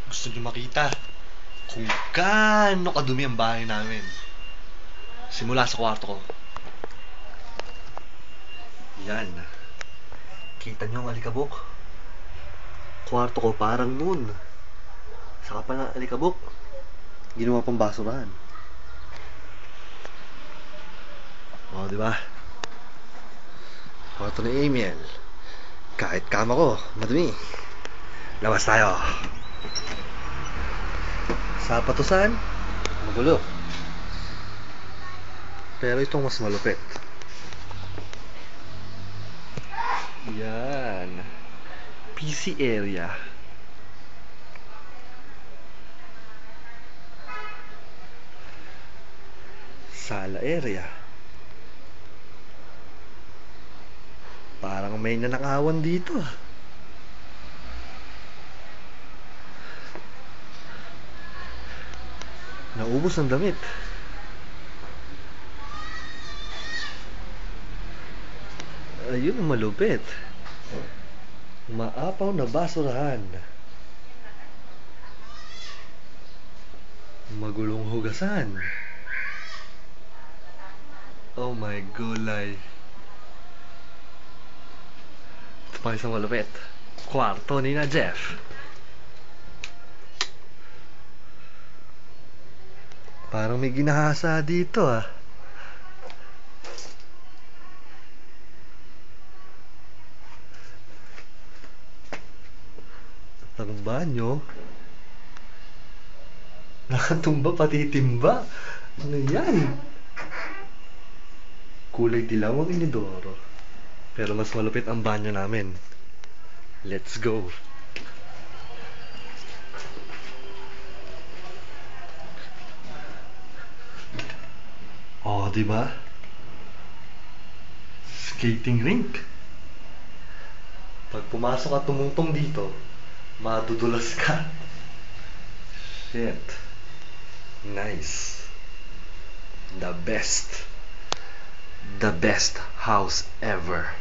Gusto niyo makita kung gaano kadumi ang bahay namin. Simula sa kwarto ko. Yan. Kita niyo ang alikabok? Kwarto ko parang moon. Saka pa na alikabok. Ginawa pang basurahan. O, di ba? Kwarto ni Amiel. Kahit kama ko, madumi. Labas tayo. Sa patusan, magulo. Pero itong mas malupit. Yan. PC area. Sala area. Parang may nanakawan dito. Naubos ang damit. Ayun ang malupit. Maapaw na basurahan. Magulong hugasan. Oh my gulay. Ito pa isang malupit. Kwarto ni na Jeff. Parang may ginahasa dito ah. Ang banyo. Nakatumba pati timba. Ano yan? Kulay dilaw ang inidoro. Pero mas malupit ang banyo namin. Let's go. Oh, di ba? Skating rink. Pag pumasok at tumungtong dito, madudulas ka. Shit. Nice. The best. The best house ever.